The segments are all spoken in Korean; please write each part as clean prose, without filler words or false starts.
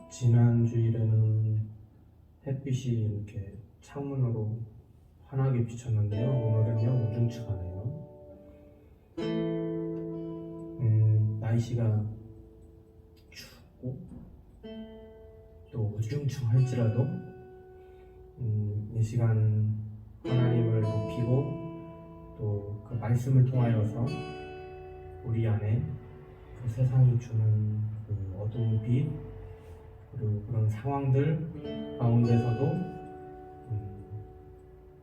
지난 주일에는 햇빛이 이렇게 창문으로 환하게 비쳤는데요. 오늘은요 우중충하네요. 날씨가 춥고 또 우중충할지라도 이 시간 하나님을 높이고 또 그 말씀을 통하여서 우리 안에 그 세상이 주는 그 어두운 빛 그리고 그런 상황들 가운데서도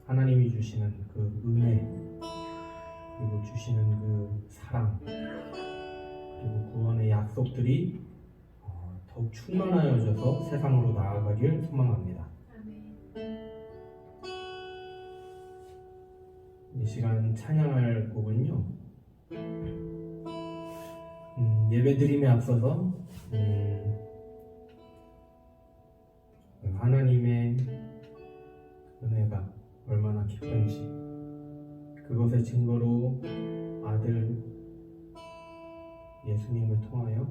하나님이 주시는 그 은혜 그리고 주시는 그 사랑 그리고 구원의 약속들이 더욱 충만하여져서 세상으로 나아가길 소망합니다. 이 시간 찬양할 곡은요 예배드림에 앞서서 하나님의 은혜가 얼마나 깊은지 그것의 증거로 아들 예수님을 통하여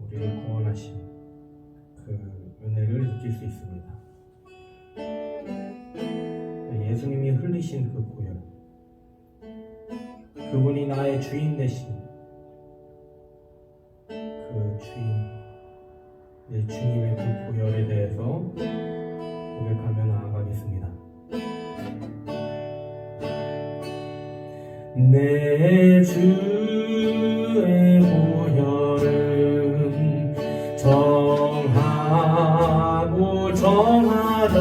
우리를 구원하신 그 은혜를 느낄 수 있습니다. 예수님이 흘리신 그 보혈, 그분이 나의 주인 되신 그 주인, 내 주님의 그 보혈에 대해서 고백하며 나아가겠습니다. 내 주의 보혈은 정하고 정하다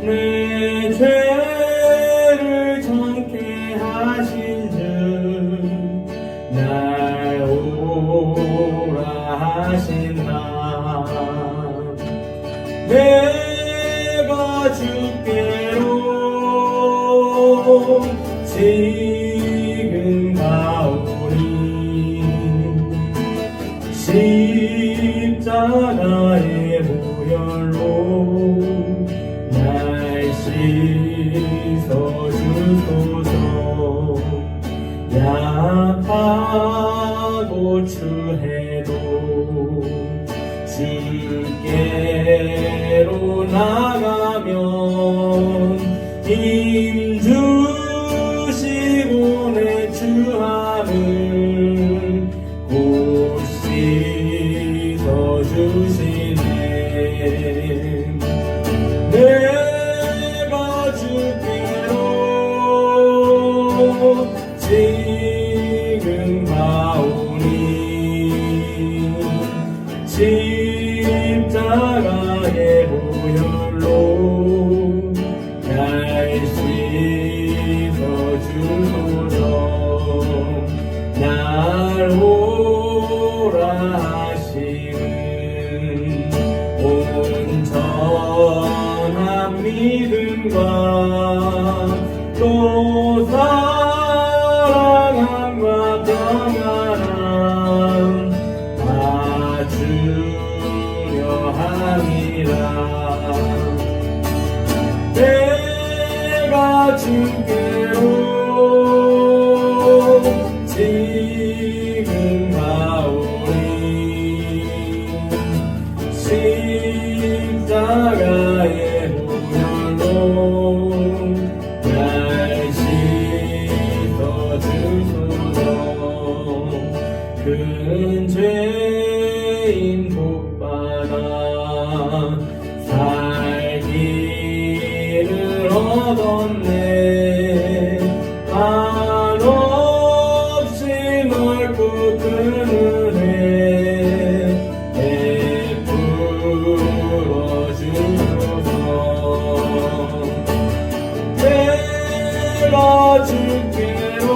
내 죄를 정케 하신 주 날 오라 하신다 내가 주께로 지금 가오니 십자가의 보혈로 날 씻어주소서 약하고 추해도 주께로 나가면 힘주시고 내 주함을 곧 씻어주시네 내가 주께로 지금 가오니 십자가의 보혈로 날 씻어주소서 날 오라 하시는 온전한 믿음과 또 사랑함과 평안함 다 주려 함이라 내가 주께로 지금 가오니 십자가의 보혈로 날 씻어주소서 큰 죄인 복받아 살기를 얻었네 한없이 넓고 큰 은혜 베풀어 주소서 내가 주께로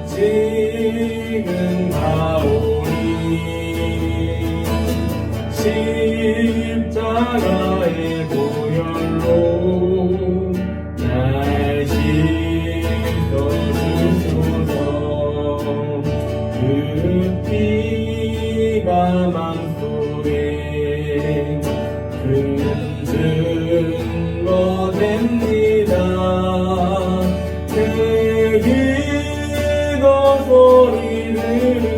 지금 가오니 십자가의 보혈로 날 씻어주소서 그 피가 망속에 큰 증거 됩니다 내 기도 소리 들으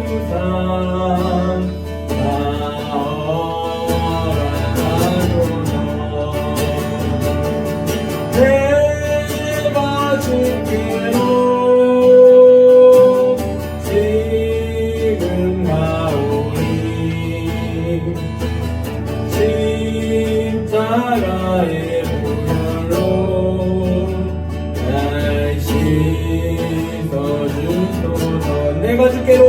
내가 주께로 지금 가오니 십자가의 보혈로 날 씻어주소서. 내가 주께로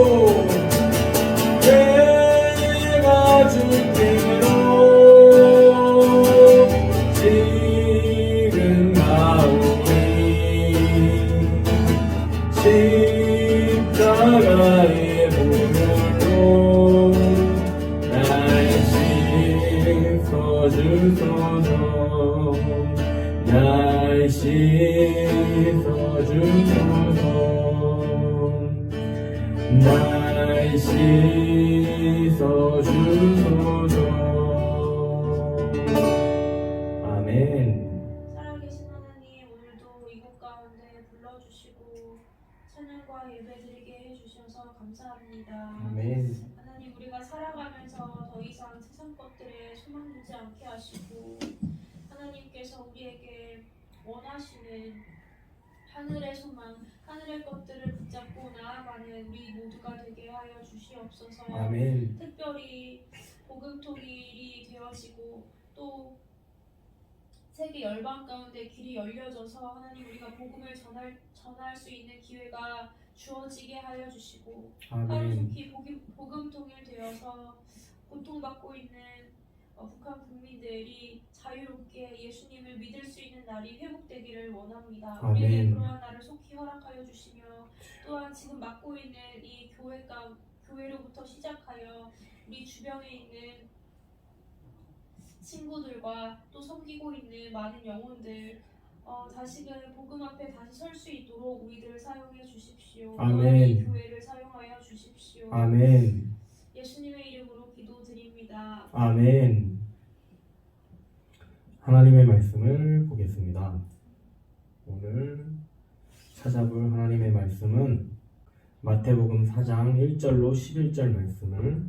지금 가오니 십자가의 보혈로 날 씻어주소서. 날 씻어주소서. 날 씻어주소서. 아멘. 살아계신 하나님, 오늘도 이곳 가운데 불러주시고 찬양과 예배드리게 해주셔서 감사합니다. 아멘. 하나님, 우리가 살아가면서 더 이상 세상 것들에 소망 두지 않게 하시고 하나님께서 우리에게 원하시는 하늘의 소망, 하늘의 것들을 붙잡고 나아가는 우리 모두가 되게 하여 주시옵소서. 아멘. 특별히 복음 통일이 되어지고 또 세계 열방 가운데 길이 열려져서 하나님 우리가 복음을 전할 수 있는 기회가 주어지게 하여 주시고 하루속히 복음 통일되어서 고통받고 있는 북한 국민들이 자유롭게 예수님을 믿을 수 있는 날이 회복되기를 원합니다. 우리에게 그러한 날을 속히 허락하여 주시며 또한 지금 맡고 있는 이 교회로부터 시작하여 우리 주변에 있는 친구들과 또 섬기고 있는 많은 영혼들 다시금 복음 앞에 다시 설 수 있도록 우리들을 사용해 주십시오. 아멘. 이 교회를 사용하여 주십시오. 아멘. 예수님의 이름으로 기도드립니다. 아멘. 하나님의 말씀을 보겠습니다. 오늘 찾아볼 하나님의 말씀은 마태복음 4장 1절로 11절 말씀을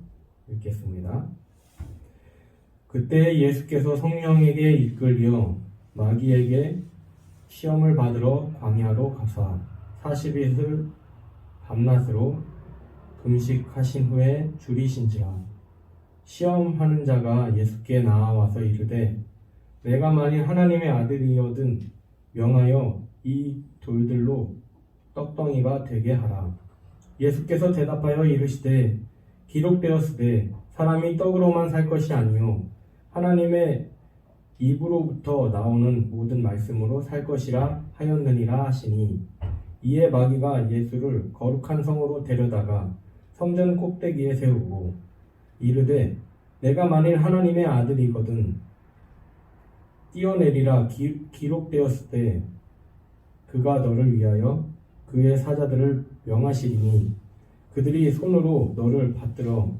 읽겠습니다. 그때 예수께서 성령에게 이끌려 마귀에게 시험을 받으러 광야로 가사 40일 밤낮으로 금식하신 후에 줄이신지라. 시험하는 자가 예수께 나와서 이르되 내가 만일 하나님의 아들이거든 명하여 이 돌들로 떡덩이가 되게 하라. 예수께서 대답하여 이르시되 기록되었으되 사람이 떡으로만 살 것이 아니요 하나님의 입으로부터 나오는 모든 말씀으로 살 것이라 하였느니라 하시니, 이에 마귀가 예수를 거룩한 성으로 데려다가 성전 꼭대기에 세우고 이르되 내가 만일 하나님의 아들이거든 뛰어내리라. 기록되었을 때 그가 너를 위하여 그의 사자들을 명하시리니 그들이 손으로 너를 받들어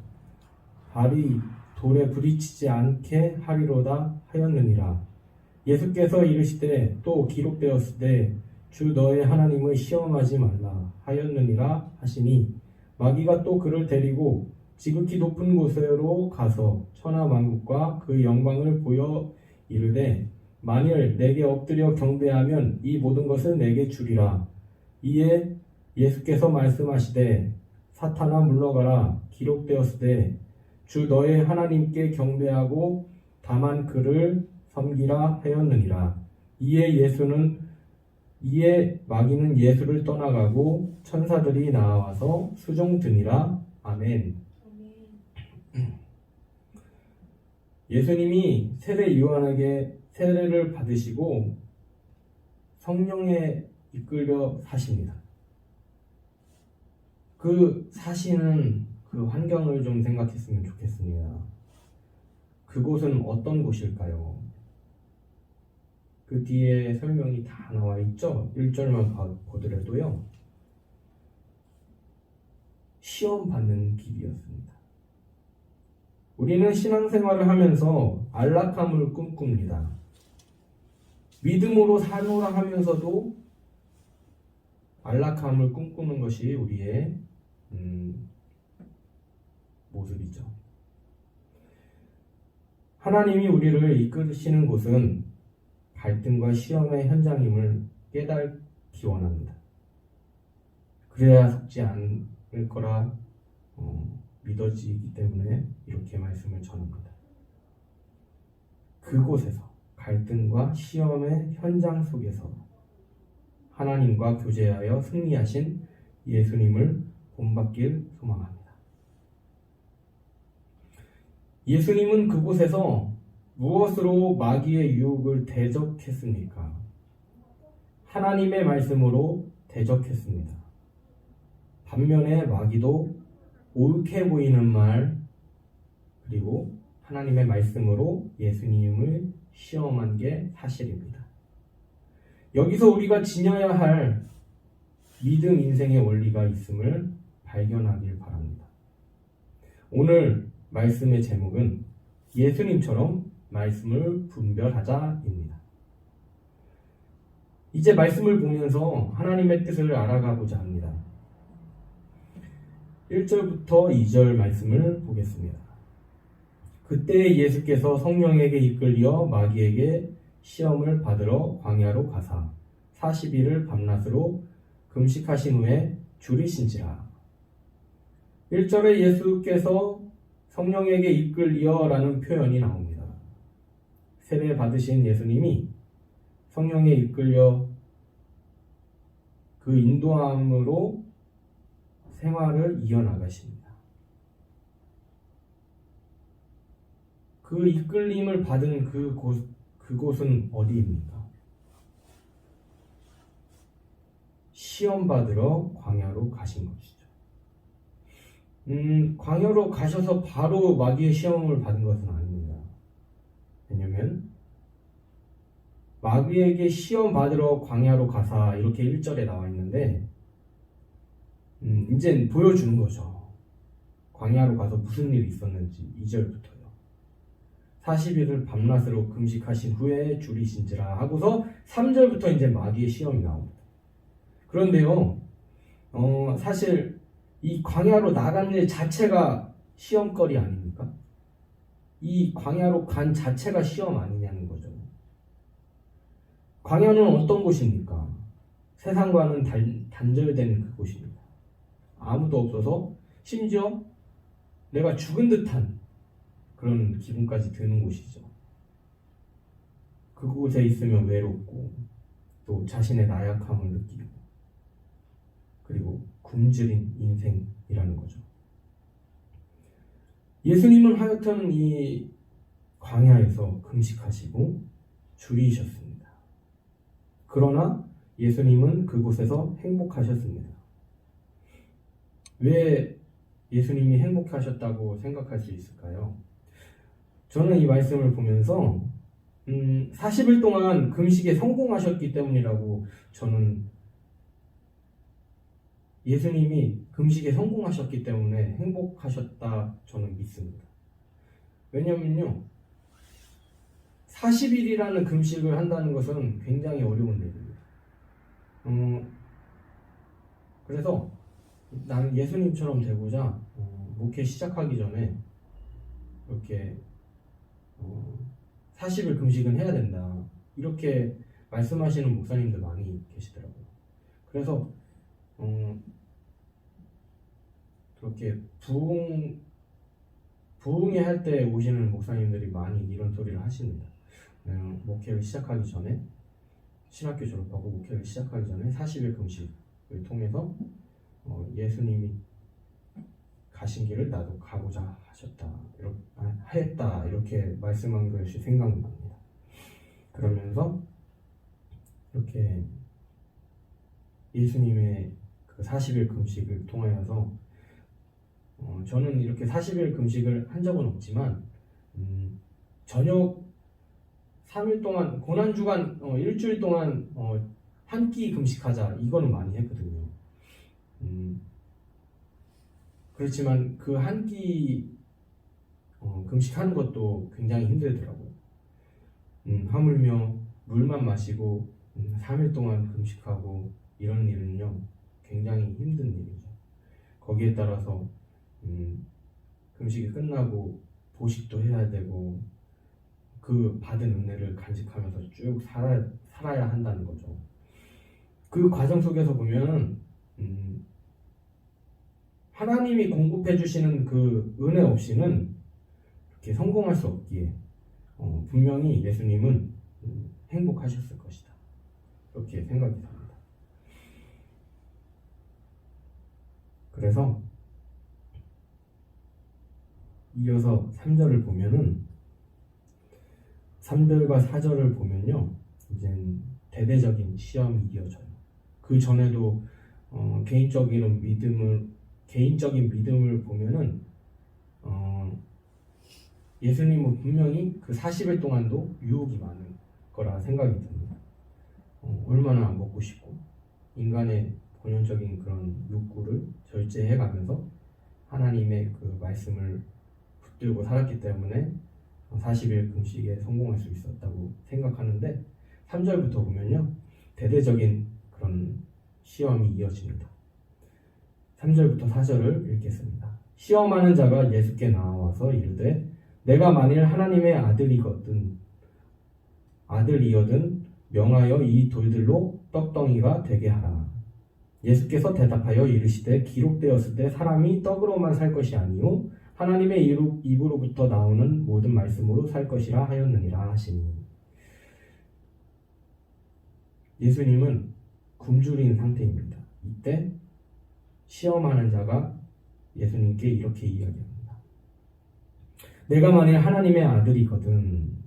발이 돌에 부딪히지 않게 하리로다 하였느니라. 예수께서 이르시되 또 기록되었을 때 주 너의 하나님을 시험하지 말라 하였느니라 하시니, 마귀가 또 그를 데리고 지극히 높은 곳으로 가서 천하 만국과 그 영광을 보여 이르되 만일 내게 엎드려 경배하면 이 모든 것을 내게 주리라. 이에 예수께서 말씀하시되 사탄아 물러가라. 기록되었으되 주 너의 하나님께 경배하고 다만 그를 섬기라 하였느니라. 이에 마귀는 예수를 떠나가고 천사들이 나와서 수종드니라. 아멘. 예수님이 세례 요한에게 세례를 받으시고 성령에 이끌려 사십니다. 그 사시는 그 환경을 좀 생각했으면 좋겠습니다. 그곳은 어떤 곳일까요? 그 뒤에 설명이 다 나와 있죠? 1절만 보더라도요. 시험 받는 길이었습니다. 우리는 신앙생활을 하면서 안락함을 꿈꿉니다. 믿음으로 사노라 하면서도 안락함을 꿈꾸는 것이 우리의 모습이죠. 하나님이 우리를 이끄시는 곳은 갈등과 시험의 현장임을 깨닫기 원합니다. 그래야 속지 않을 거라 믿어지기 때문에 이렇게 말씀을 전합니다. 그곳에서 갈등과 시험의 현장 속에서 하나님과 교제하여 승리하신 예수님을 본받길 소망합니다. 예수님은 그곳에서 무엇으로 마귀의 유혹을 대적했습니까? 하나님의 말씀으로 대적했습니다. 반면에 마귀도 옳게 보이는 말 그리고 하나님의 말씀으로 예수님을 시험한 게 사실입니다. 여기서 우리가 지녀야 할 믿음 인생의 원리가 있음을 발견하길 바랍니다. 오늘 말씀의 제목은 예수님처럼 말씀을 분별하자입니다. 이제 말씀을 보면서 하나님의 뜻을 알아가고자 합니다. 1절부터 2절 말씀을 보겠습니다. 그때 예수께서 성령에게 이끌려 마귀에게 시험을 받으러 광야로 가사 40일을 밤낮으로 금식하신 후에 줄이신지라. 1절에 예수께서 성령에게 이끌려라는 표현이 나옵니다. 세례 받으신 예수님이 성령에 이끌려 그 인도함으로 생활을 이어나가십니다. 그 이끌림을 받은 그곳은 어디입니까? 시험 받으러 광야로 가신 것이죠. 광야로 가셔서 바로 마귀의 시험을 받은 것은 아닙니다. 왜냐면 마귀에게 시험 받으러 광야로 가사 이렇게 1절에 나와 있는데 이제 보여주는 거죠. 광야로 가서 무슨 일이 있었는지 2절부터요. 40일을 밤낮으로 금식하신 후에 줄이신지라 하고서 3절부터 이제 마귀의 시험이 나옵니다. 그런데요, 사실 이 광야로 나간 일 자체가 시험거리 아닙니까? 이 광야로 간 자체가 시험 아니냐는 거죠. 광야는 어떤 곳입니까? 세상과는 단절된 그곳입니다. 아무도 없어서 심지어 내가 죽은 듯한 그런 기분까지 드는 곳이죠. 그곳에 있으면 외롭고 또 자신의 나약함을 느끼고 그리고 굶주린 인생이라는 거죠. 예수님은 하여튼 이 광야에서 금식하시고 줄이셨습니다. 그러나 예수님은 그곳에서 행복하셨습니다. 왜 예수님이 행복하셨다고 생각할 수 있을까요? 저는 이 말씀을 보면서 40일 동안 금식에 성공하셨기 때문이라고 저는 예수님이 금식에 성공하셨기 때문에 행복하셨다 저는 믿습니다. 왜냐면요 40일이라는 금식을 한다는 것은 굉장히 어려운 일입니다. 그래서 나는 예수님처럼 되고자 목회 시작하기 전에 이렇게 40일 금식은 해야 된다 이렇게 말씀하시는 목사님들 많이 계시더라고요. 그래서 그렇게 부흥회 할 때 오시는 목사님들이 많이 이런 소리를 하십니다. 목회를 시작하기 전에 신학교 졸업하고 목회를 시작하기 전에 40일 금식을 통해서 예수님이 가신 길을 나도 가고자 하였다 이렇게 말씀한 것이 생각납니다. 그러면서 이렇게 예수님의 그 40일 금식을 통하여서 저는 이렇게 40일 금식을 한 적은 없지만 저녁 3일 동안 고난주간 일주일 동안 한 끼 금식하자 이거는 많이 했거든요. 그렇지만 그 한 끼 금식하는 것도 굉장히 힘들더라고요. 하물며 물만 마시고 3일 동안 금식하고 이런 일은요 굉장히 힘든 일이죠. 거기에 따라서 그 금식이 끝나고 보식도 해야 되고 그 받은 은혜를 간직하면서 쭉 살아야 한다는 거죠. 그 과정 속에서 보면 하나님이 공급해 주시는 그 은혜 없이는 이렇게 성공할 수 없기에 분명히 예수님은 행복하셨을 것이다. 그렇게 생각이 듭니다. 그래서 이어서 3절을 보면은 3절과 4절을 보면요, 이제 대대적인 시험이 이어져요. 그 전에도 개인적인 믿음을 보면은 예수님은 분명히 그 40일 동안도 유혹이 많은 거라 생각이 듭니다. 얼마나 먹고 싶고 인간의 본연적인 그런 욕구를 절제해가면서 하나님의 그 말씀을 붙들고 살았기 때문에 40일 금식에 성공할 수 있었다고 생각하는데 3절부터 보면요, 대대적인 그런 시험이 이어집니다. 3절부터 4절을 읽겠습니다. 시험하는 자가 예수께 나와서 이르되 내가 만일 하나님의 아들이거든 명하여 이 돌들로 떡덩이가 되게 하라. 예수께서 대답하여 이르시되 기록되었을 때 사람이 떡으로만 살 것이 아니요 하나님의 입으로부터 나오는 모든 말씀으로 살 것이라 하였느니라 하시니. 예수님은 굶주린 상태입니다. 이때 시험하는 자가 예수님께 이렇게 이야기합니다. 내가 만일 하나님의 아들이거든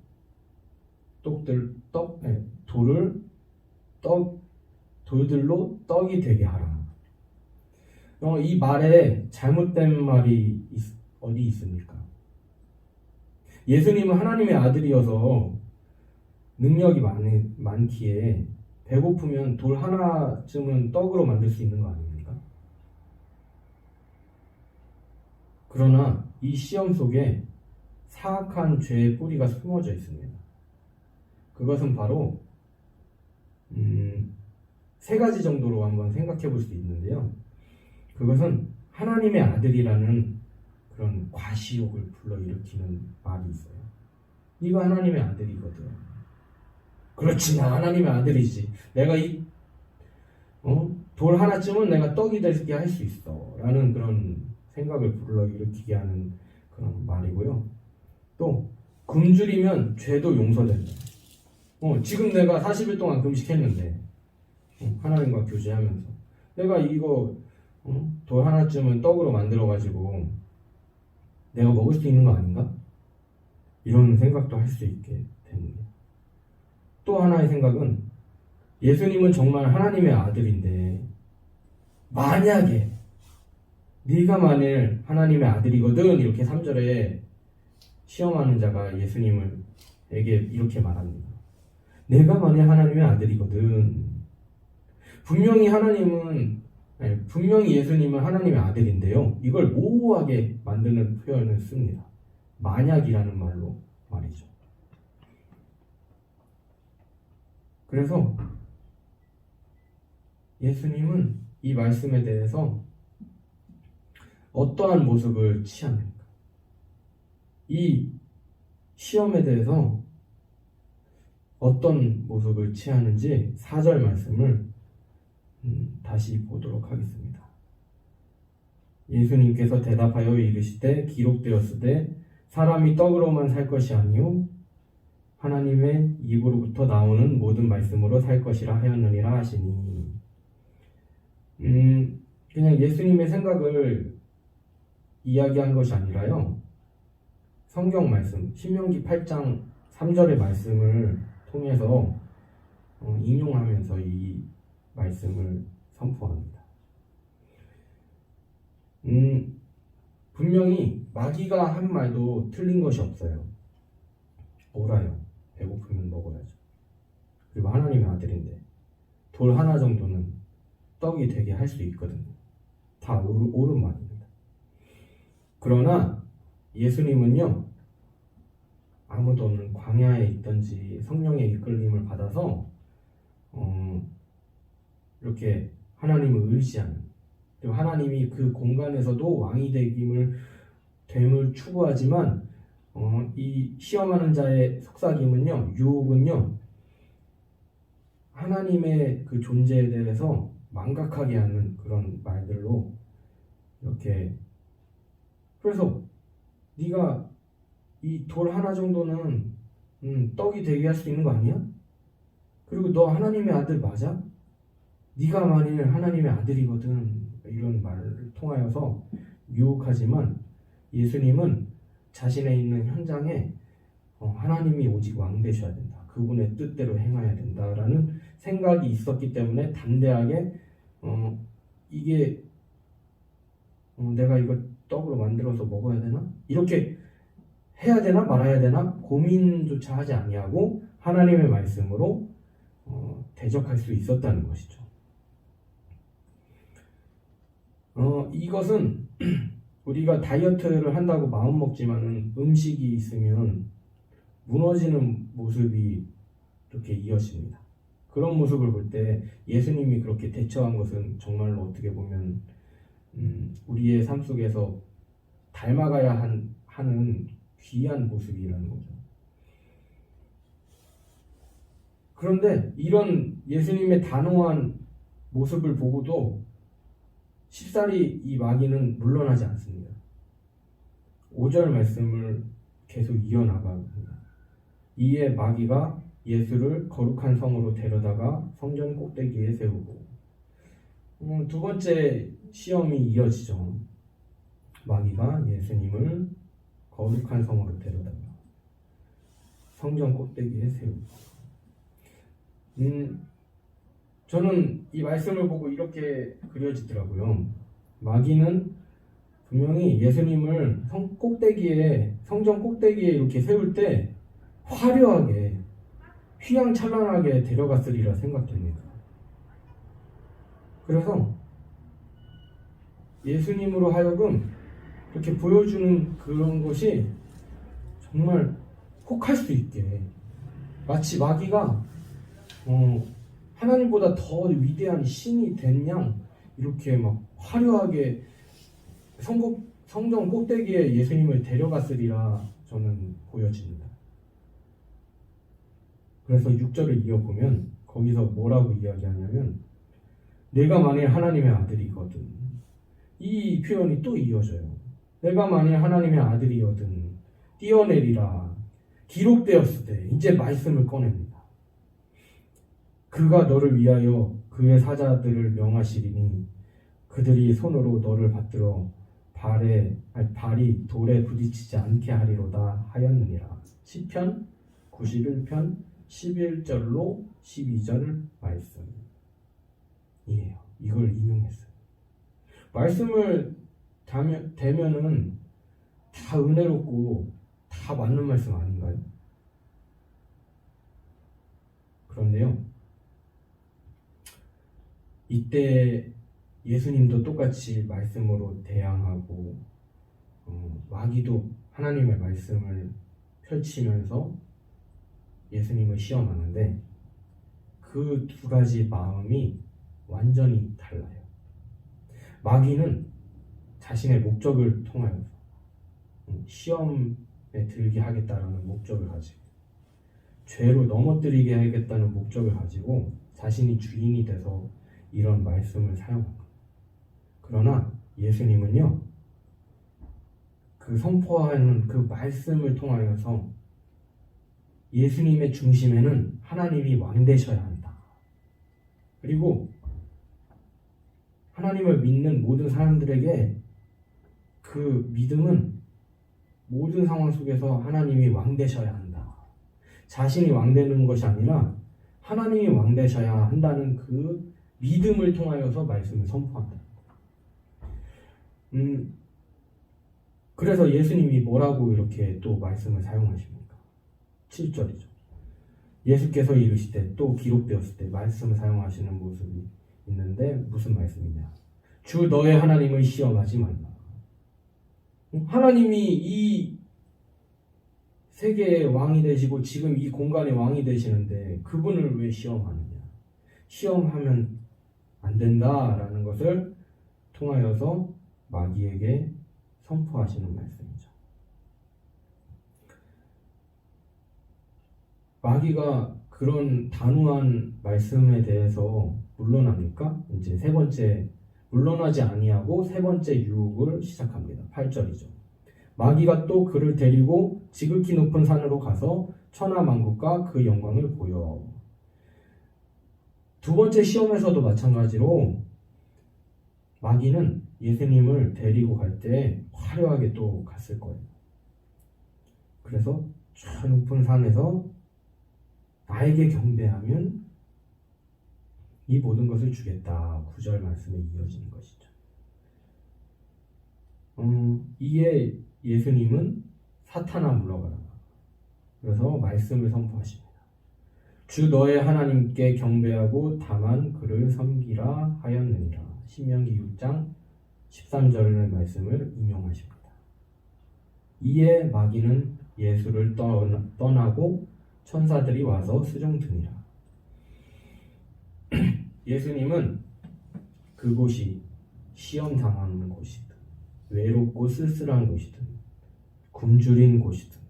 돌들로 떡이 되게 하라. 이 말에 잘못된 말이 어디 있습니까? 예수님은 하나님의 아들이어서 능력이 많기에 배고프면 돌 하나쯤은 떡으로 만들 수 있는 거 아닙니까? 그러나 이 시험 속에 사악한 죄의 뿌리가 숨어져 있습니다. 그것은 바로 세 가지 정도로 한번 생각해 볼 수 있는데요. 그것은 하나님의 아들이라는 그런 과시욕을 불러일으키는 말이 있어요. 네가 하나님의 아들이거든. 그렇지, 나 하나님의 아들이지. 내가 돌 하나쯤은 내가 떡이 되게 할 수 있어 라는 그런 생각을 불러일으키게 하는 그런 말이고요. 또 굶주리면 죄도 용서된다. 지금 내가 40일 동안 금식했는데 하나님과 교제하면서 내가 이거 돌 하나쯤은 떡으로 만들어가지고 내가 먹을 수 있는 거 아닌가? 이런 생각도 할 수 있게 됩니다. 또 하나의 생각은 예수님은 정말 하나님의 아들인데 만약에 네가 만일 하나님의 아들이거든 이렇게 3절에 시험하는 자가 예수님에게 이렇게 말합니다. 내가 만일 하나님의 아들이거든. 분명히 예수님은 하나님의 아들인데요. 이걸 모호하게 만드는 표현을 씁니다. 만약이라는 말이죠. 그래서 예수님은 이 말씀에 대해서 어떠한 모습을 취합니까? 이 시험에 대해서 어떤 모습을 취하는지 4절 말씀을 다시 보도록 하겠습니다. 예수님께서 대답하여 이르시되 기록되었으되 사람이 떡으로만 살 것이 아니요 하나님의 입으로부터 나오는 모든 말씀으로 살 것이라 하였느니라 하시니. 그냥 예수님의 생각을 이야기한 것이 아니라요, 성경 말씀 신명기 8장 3절의 말씀을 통해서 인용하면서 이 말씀을 선포합니다. 분명히 마귀가 한 말도 틀린 것이 없어요. 오라요. 배고프면 먹어야죠. 그리고 하나님의 아들인데 돌 하나 정도는 떡이 되게 할 수 있거든요. 다 옳은 말입니다. 그러나 예수님은요, 아무도 없는 광야에 있던지 성령의 이끌림을 받아서 이렇게 하나님을 의지하는, 그리고 하나님이 그 공간에서도 왕이 됨을 추구하지만 이 시험하는 자의 속삭임은요, 유혹은요, 하나님의 그 존재에 대해서 망각하게 하는 그런 말들로 이렇게, 그래서 네가 이 돌 하나 정도는 떡이 되게 할 수 있는 거 아니야? 그리고 너 하나님의 아들 맞아? 네가 만일 하나님의 아들이거든, 이런 말을 통하여서 유혹하지만 예수님은 자신의 있는 현장에 하나님이 오직 왕 되셔야 된다, 그분의 뜻대로 행해야 된다라는 생각이 있었기 때문에 담대하게 이게 내가 이걸 떡으로 만들어서 먹어야 되나? 이렇게 해야 되나 말아야 되나 고민조차 하지 아니하고 하나님의 말씀으로 대적할 수 있었다는 것이죠. 이것은 우리가 다이어트를 한다고 마음 먹지만은 음식이 있으면 무너지는 모습이 이렇게 이어집니다. 그런 모습을 볼 때 예수님이 그렇게 대처한 것은 정말로 어떻게 보면 우리의 삶 속에서 닮아가야 하는 귀한 모습이라는 거죠. 그런데 이런 예수님의 단호한 모습을 보고도 쉽사리 이 마귀는 물러나지 않습니다. 5절 말씀을 계속 이어나갑니다. 이에 마귀가 예수를 거룩한 성으로 데려다가 성전 꼭대기에 세우고, 두 번째 시험이 이어지죠. 마귀가 예수님을 거룩한 성으로 데려다가 성전 꼭대기에 세우고, 저는 이 말씀을 보고 이렇게 그려지더라고요. 마귀는 분명히 예수님을 성전 꼭대기에 이렇게 세울 때 화려하게 휘황찬란하게 데려갔으리라 생각됩니다. 그래서 예수님으로 하여금 이렇게 보여주는 그런 것이 정말 혹할 수 있게, 마치 마귀가 하나님보다 더 위대한 신이 된 양 이렇게 막 화려하게 성전 꼭대기에 예수님을 데려갔으리라 저는 보여집니다. 그래서 6절을 이어보면 거기서 뭐라고 이야기하냐면, 내가 만일 하나님의 아들이거든, 이 표현이 또 이어져요. 내가 만일 하나님의 아들이거든 뛰어내리라 기록되었을 때 이제 말씀을 꺼냅니다. 그가 너를 위하여 그의 사자들을 명하시리니 그들이 손으로 너를 받들어 발이 돌에 부딪히지 않게 하리로다 하였느니라. 시편 91편 11절로 12절 말씀이에요. 이걸 인용했어요. 말씀을 대면은 다 은혜롭고 다 맞는 말씀 아닌가요? 그런데요, 이때 예수님도 똑같이 말씀으로 대항하고 마귀도 하나님의 말씀을 펼치면서 예수님을 시험하는데 그 두 가지 마음이 완전히 달라요. 마귀는 자신의 목적을 통하여서 시험에 들게 하겠다라는 목적을 가지고, 죄로 넘어뜨리게 하겠다는 목적을 가지고 자신이 주인이 돼서 이런 말씀을 사용합니다. 그러나 예수님은요, 그 선포하는 그 말씀을 통하여서 예수님의 중심에는 하나님이 왕 되셔야 한다. 그리고 하나님을 믿는 모든 사람들에게 그 믿음은 모든 상황 속에서 하나님이 왕 되셔야 한다. 자신이 왕 되는 것이 아니라 하나님이 왕 되셔야 한다는 그 믿음을 통하여서 말씀을 선포한다. 그래서 예수님이 뭐라고 이렇게 또 말씀을 사용하십니까? 7절이죠. 예수께서 이르시되, 또 기록되었을 때 말씀을 사용하시는 모습이 있는데 무슨 말씀이냐? 주 너의 하나님을 시험하지 말라. 하나님이 이 세계의 왕이 되시고 지금 이 공간의 왕이 되시는데 그분을 왜 시험하느냐? 시험하면 안 된다라는 것을 통하여서 마귀에게 선포하시는 말씀이죠. 마귀가 그런 단호한 말씀에 대해서 물러납니까? 이제 세 번째, 물러나지 아니하고 세 번째 유혹을 시작합니다. 8절이죠. 마귀가 또 그를 데리고 지극히 높은 산으로 가서 천하만국과 그 영광을 보여. 두 번째 시험에서도 마찬가지로 마귀는 예수님을 데리고 갈 때 화려하게 또 갔을 거예요. 그래서 저 높은 산에서 나에게 경배하면 이 모든 것을 주겠다. 9절 말씀에 이어지는 것이죠. 이에 예수님은 사탄아 물러가라. 그래서 말씀을 선포하십니다. 주 너의 하나님께 경배하고 다만 그를 섬기라 하였느니라. 신명기 6장 13절의 말씀을 인용하십니다. 이에 마귀는 예수를 떠나고 천사들이 와서 수종드니라. 예수님은 그곳이 시험 당하는 곳이든 외롭고 쓸쓸한 곳이든 굶주린 곳이든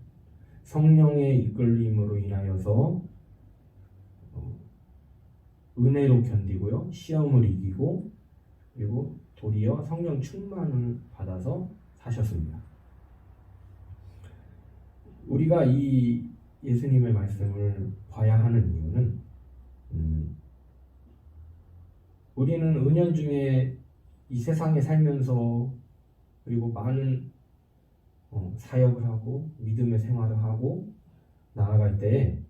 성령의 이끌림으로 인하여서 은혜로 견디고요, 시험을 이기고 그리고 도리어 성령 충만을 받아서 사셨습니다. 우리가 이 예수님의 말씀을 봐야 하는 이유는 우리는 은연중에 이 세상에 살면서 그리고 많은 사역을 하고 믿음의 생활을 하고 나아갈 때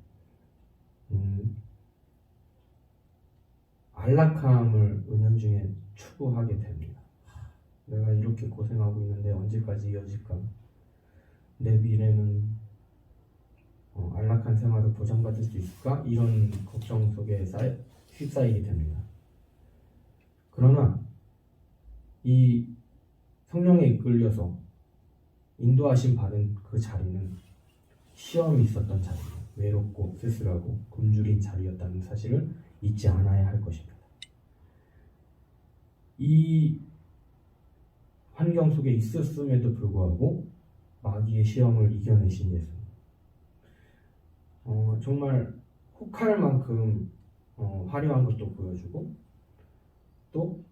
안락함을 은연중에 추구하게 됩니다. 내가 이렇게 고생하고 있는데 언제까지 이어질까? 내 미래는 안락한 생활을 보장받을 수 있을까? 이런 걱정 속에 휩싸이게 됩니다. 그러나 이 성령에 이끌려서 인도하심 받은 그 자리는 시험이 있었던 자리고 외롭고 쓸쓸하고 굶주린 자리였다는 사실을 잊지 않아야 할 것입니다. 이 환경 속에 있었음에도 불구하고 마귀의 시험을 이겨내신 예수. 정말 혹할 만큼 화려한 것도 보여주고 또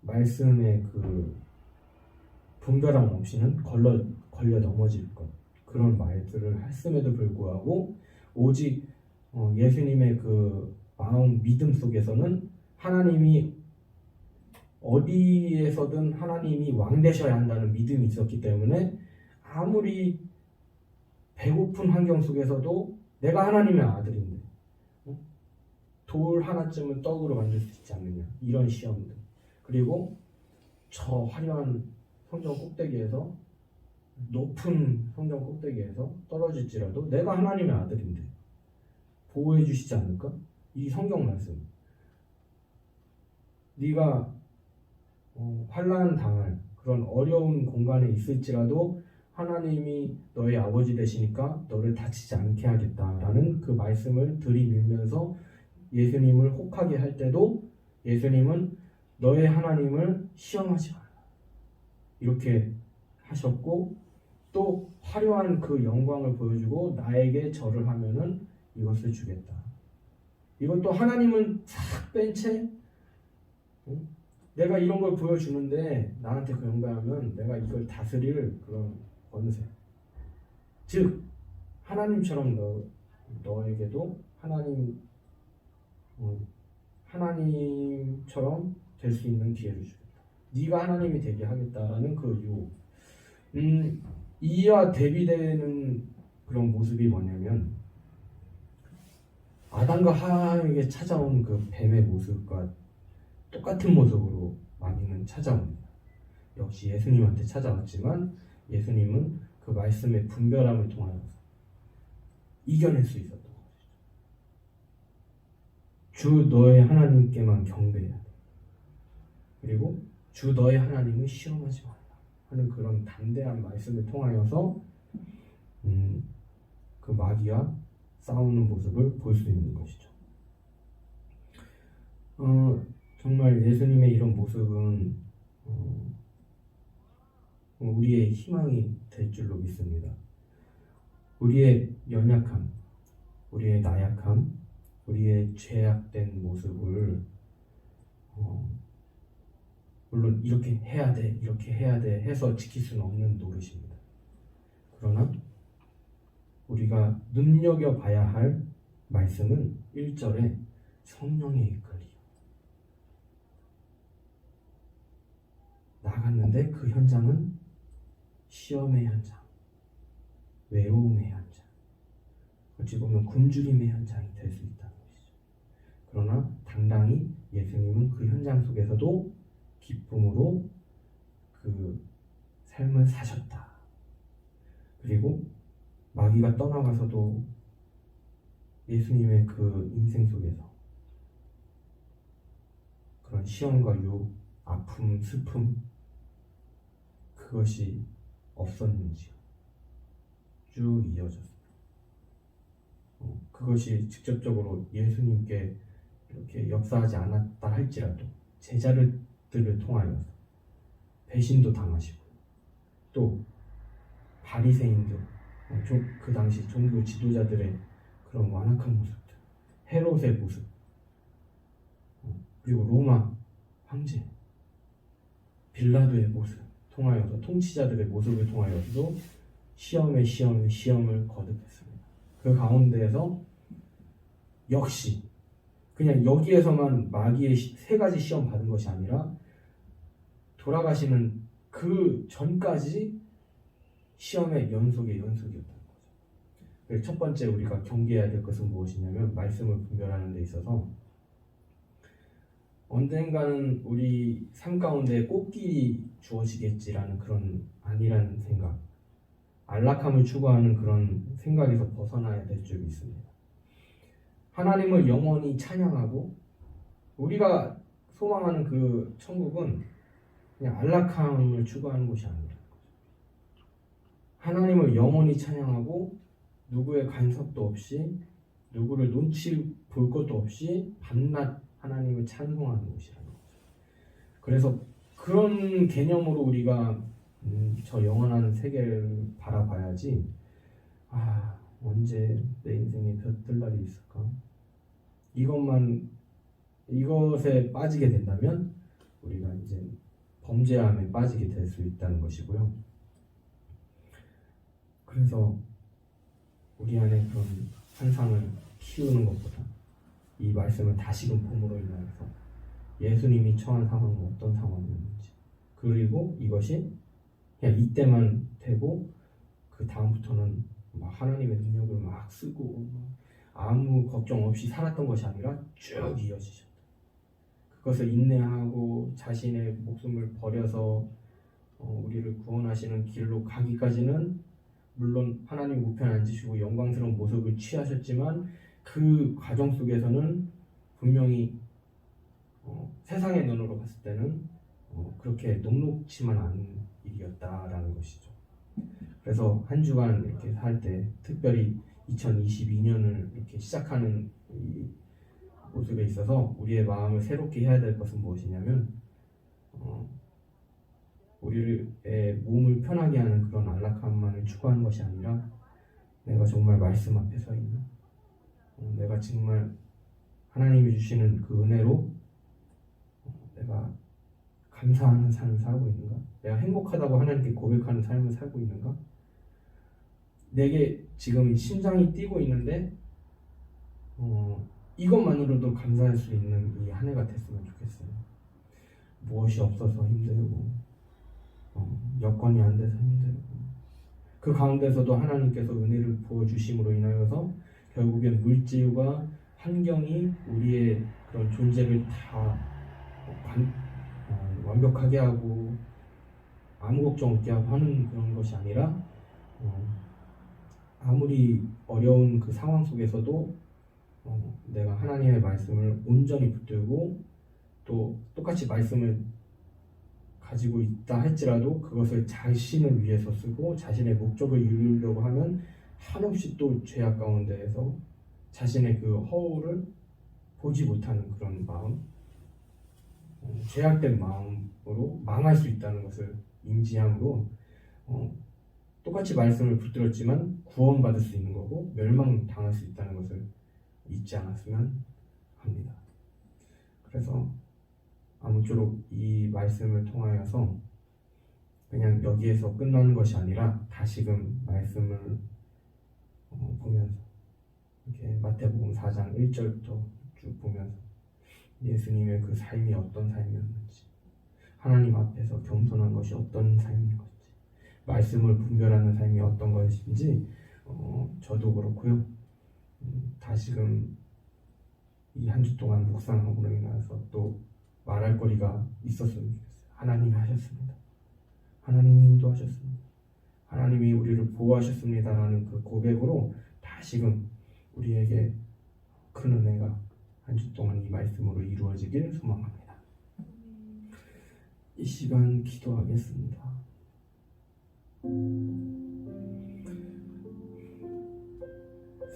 말씀의 그 분별함 없이는 걸려 넘어질 것, 그런 말들을 했음에도 불구하고 오직 예수님의 그 마음 믿음 속에서는 하나님이 어디에서든 하나님이 왕 되셔야 한다는 믿음이 있었기 때문에 아무리 배고픈 환경 속에서도 내가 하나님의 아들인데 돌 하나쯤은 떡으로 만들 수 있지 않느냐, 이런 시험들, 그리고 저 화려한 성전 꼭대기에서, 높은 성전 꼭대기에서 떨어질지라도 내가 하나님의 아들인데 보호해 주시지 않을까? 이 성경 말씀, 네가 환난 당할 그런 어려운 공간에 있을지라도 하나님이 너의 아버지 되시니까 너를 다치지 않게 하겠다라는 그 말씀을 들이밀면서 예수님을 혹하게 할 때도 예수님은 너의 하나님을 시험하지 마라 이렇게 하셨고, 또 화려한 그 영광을 보여주고 나에게 절을 하면은 이것을 주겠다. 이것도 하나님은 싹 뺀 채 내가 이런 걸 보여주는데 나한테 그 영광하면 내가 이걸 다스릴 그런 권세, 즉 하나님처럼 너에게도 하나님처럼 될 수 있는 기회를 주겠다. 네가 하나님이 되게 하겠다라는 그 유혹. 이와 대비되는 그런 모습이 뭐냐면 아담과 하와에게 찾아온 그 뱀의 모습과 똑같은 모습으로 마귀는 찾아옵니다. 역시 예수님한테 찾아왔지만 예수님은 그 말씀의 분별함을 통하여서 이겨낼 수 있었던 것이죠. 주 너의 하나님께만 경배해야 돼. 그리고 주 너의 하나님을 시험하지 말라 하는 그런 담대한 말씀을 통하여서 그 마귀와 싸우는 모습을 볼 수 있는 것이죠. 정말 예수님의 이런 모습은 우리의 희망이 될 줄로 믿습니다. 우리의 연약함, 우리의 나약함, 우리의 죄악된 모습을 물론 이렇게 해야 돼, 이렇게 해야 돼 해서 지킬 수는 없는 노릇입니다. 그러나 우리가 눈여겨봐야 할 말씀은 1절에 성령의 이끌림. 나갔는데 그 현장은 시험의 현장, 외로움의 현장, 어찌 보면 굶주림의 현장이 될 수 있다는 것이죠. 그러나 당당히 예수님은 그 현장 속에서도 기쁨으로 그 삶을 사셨다. 그리고 마귀가 떠나가서도 예수님의 그 인생 속에서 그런 시험과 유혹, 아픔, 슬픔 그것이 없었는지요. 쭉 이어졌습니다. 그것이 직접적으로 예수님께 이렇게 역사하지 않았다 할지라도 제자들을 통하여 배신도 당하시고 또 바리새인들, 그 당시 종교 지도자들의 그런 완악한 모습들, 헤롯의 모습, 그리고 로마 황제 빌라도의 모습 통하여서 통치자들의 모습을 통하여서도 시험을 거듭했습니다. 그 가운데에서 역시 그냥 여기에서만 마귀의 세 가지 시험 받은 것이 아니라 돌아가시는 그 전까지 시험의 연속이었다는 거죠. 그래서 첫 번째 우리가 경계해야 될 것은 무엇이냐면 말씀을 분별하는 데 있어서 언젠가는 우리 삶 가운데 꽃길이 주어지겠지라는 그런 아니라는 생각, 안락함을 추구하는 그런 생각에서 벗어나야 될 줄 믿습니다. 하나님을 영원히 찬양하고 우리가 소망하는 그 천국은 그냥 안락함을 추구하는 곳이 아니라 하나님을 영원히 찬양하고 누구의 간섭도 없이 누구를 눈치 볼 것도 없이 밤낮 하나님을 찬송하는 곳이라는 거죠. 그래서 그런 개념으로 우리가 저 영원한 세계를 바라봐야지 언제 내 인생에 볕들 날이 있을까? 이것에 빠지게 된다면 우리가 이제 범죄함에 빠지게 될 수 있다는 것이고요. 그래서 우리 안에 그런 환상을 키우는 것보다 이 말씀을 다시금 봄으로 인하여서 예수님이 처한 상황은 어떤 상황이었는지, 그리고 이것이 그냥 이때만 되고 그 다음부터는 막 하나님의 능력을 막 쓰고 아무 걱정 없이 살았던 것이 아니라 쭉 이어지셨다. 그것을 인내하고 자신의 목숨을 버려서 우리를 구원하시는 길로 가기까지는 물론 하나님 우편에 앉으시고 영광스러운 모습을 취하셨지만 그 과정 속에서는 분명히 세상의 눈으로 봤을 때는 그렇게 녹록치만 않은 일이었다라는 것이죠. 그래서 한 주간 이렇게 살 때 특별히 2022년을 이렇게 시작하는 이 모습에 있어서 우리의 마음을 새롭게 해야 될 것은 무엇이냐면 우리의 몸을 편하게 하는 그런 안락함만을 추구하는 것이 아니라 내가 정말 말씀 앞에 서 있는 내가 정말 하나님이 주시는 그 은혜로 내가 감사하는 삶을 살고 있는가? 내가 행복하다고 하나님께 고백하는 삶을 살고 있는가? 내게 지금 심장이 뛰고 있는데 이것만으로도 감사할 수 있는 이 한 해가 됐으면 좋겠어요. 무엇이 없어서 힘들고 여건이 안 돼서 힘들고 그 가운데서도 하나님께서 은혜를 부어주심으로 인하여서 결국엔 물질과 환경이 우리의 그런 존재를 다 완벽하게 하고 아무 걱정 없게 하고 하는 그런 것이 아니라 아무리 어려운 그 상황 속에서도 내가 하나님의 말씀을 온전히 붙들고 또 똑같이 말씀을 가지고 있다 할지라도 그것을 자신을 위해서 쓰고 자신의 목적을 이루려고 하면 한없이 또 죄악 가운데에서 자신의 그 허울을 보지 못하는 그런 마음, 죄악된 마음으로 망할 수 있다는 것을 인지함으로 똑같이 말씀을 붙들었지만 구원받을 수 있는 거고 멸망당할 수 있다는 것을 잊지 않았으면 합니다. 그래서 아무쪼록 이 말씀을 통하여서 그냥 여기에서 끝나는 것이 아니라 다시금 말씀을 보면서 이렇게 마태복음 4장 1절부터 쭉 보면서 예수님의 그 삶이 어떤 삶이었는지, 하나님 앞에서 겸손한 것이 어떤 삶인 건지, 말씀을 분별하는 삶이 어떤 것인지 저도 그렇고요. 다시금 이 한 주 동안 묵상함으로 인해서 또 말할 거리가 있었으면 좋겠어요. 하나님이 하셨습니다. 하나님이 인도하셨습니다. 하나님이 우리를 보호하셨습니다라는 그 고백으로 다시금 우리에게 큰 은혜가 한 주 동안 이 말씀으로 이루어지길 소망합니다. 이 시간 기도하겠습니다.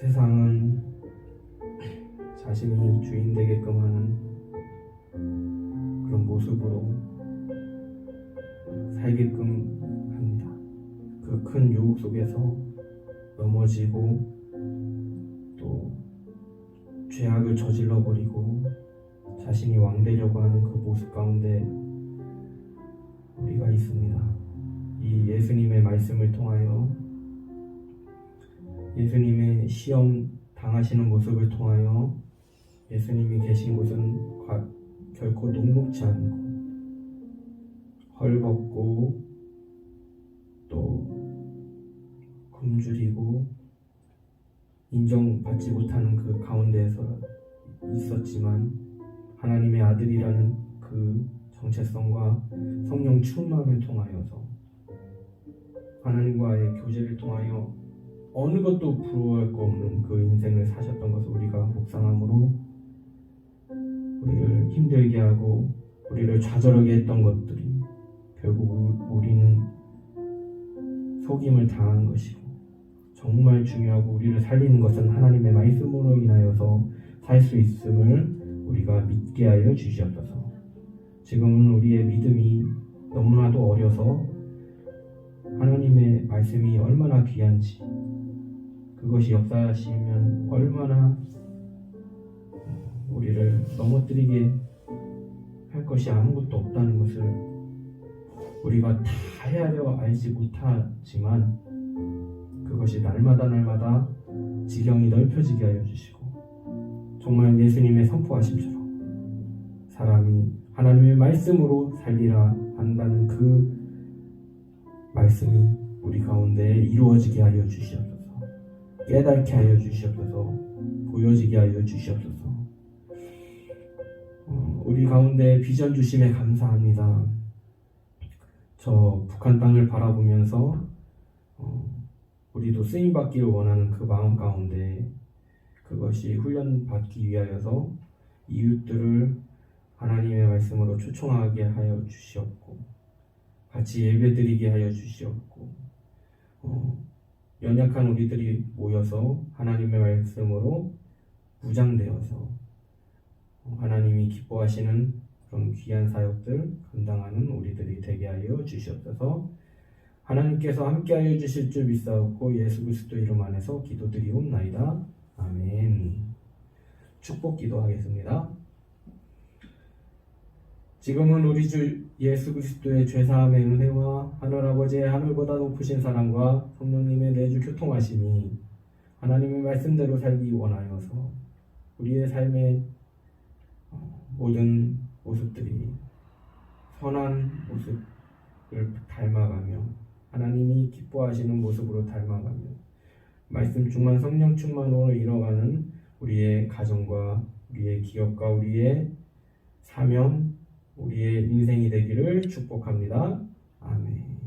세상은 자신이 주인 되게끔 하는 그런 모습으로 살게끔 합니다. 그 큰 유혹 속에서 넘어지고 또 죄악을 저질러 버리고 자신이 왕되려고 하는 그 모습 가운데 우리가 있습니다. 이 예수님의 말씀을 통하여, 예수님의 시험 당하시는 모습을 통하여 예수님이 계신 곳은 결코 녹록지 않고 헐벗고 또 굶주리고 인정받지 못하는 그 가운데에서 있었지만 하나님의 아들이라는 그 정체성과 성령 충만을 통하여서 하나님과의 교제를 통하여 어느 것도 부러워할 거 없는 그 인생을 사셨던 것을 우리가 묵상함으로 우리를 힘들게 하고 우리를 좌절하게 했던 것들이 결국 우리는 속임을 당한 것이고, 정말 중요하고 우리를 살리는 것은 하나님의 말씀으로 인하여서 살 수 있음을 우리가 믿게 하여 주시옵소서. 지금은 우리의 믿음이 너무나도 어려서 하나님의 말씀이 얼마나 귀한지, 그것이 역사하시면 얼마나 우리를 넘어뜨리게 할 것이 아무것도 없다는 것을 우리가 다 헤아려 알지 못하지만 그것이 날마다 지경이 넓혀지게 하여 주시고, 정말 예수님의 선포하심처럼 사람이 하나님의 말씀으로 살리라 한다는 그 말씀이 우리 가운데 이루어지게 하여 주시옵소서. 깨닫게 하여 주시옵소서. 보여지게 하여 주시옵소서. 우리 가운데 비전 주심에 감사합니다. 저 북한 땅을 바라보면서 우리도 쓰임받기를 원하는 그 마음 가운데 그것이 훈련받기 위하여서 이웃들을 하나님의 말씀으로 초청하게 하여 주시옵고, 같이 예배드리게 하여 주시옵고, 연약한 우리들이 모여서 하나님의 말씀으로 무장되어서 하나님이 기뻐하시는 그런 귀한 사역들 감당하는 우리들이 되게 하여 주시옵소서. 하나님께서 함께하여 주실 줄 믿사옵고 예수 그리스도 이름 안에서 기도드리옵나이다. 아멘. 축복 기도하겠습니다. 지금은 우리 주 예수 그리스도의 죄사함의 은혜와 하늘아버지의 하늘보다 높으신 사랑과 성령님의 내주 교통하심이 하나님의 말씀대로 살기 원하여서 우리의 삶의 모든 모습들이 선한 모습을 닮아가며 하나님이 기뻐하시는 모습으로 닮아가며 말씀 충만 성령 충만으로 이뤄가는 우리의 가정과 우리의 기업과 우리의 사명, 우리의 인생이 되기를 축복합니다. 아멘.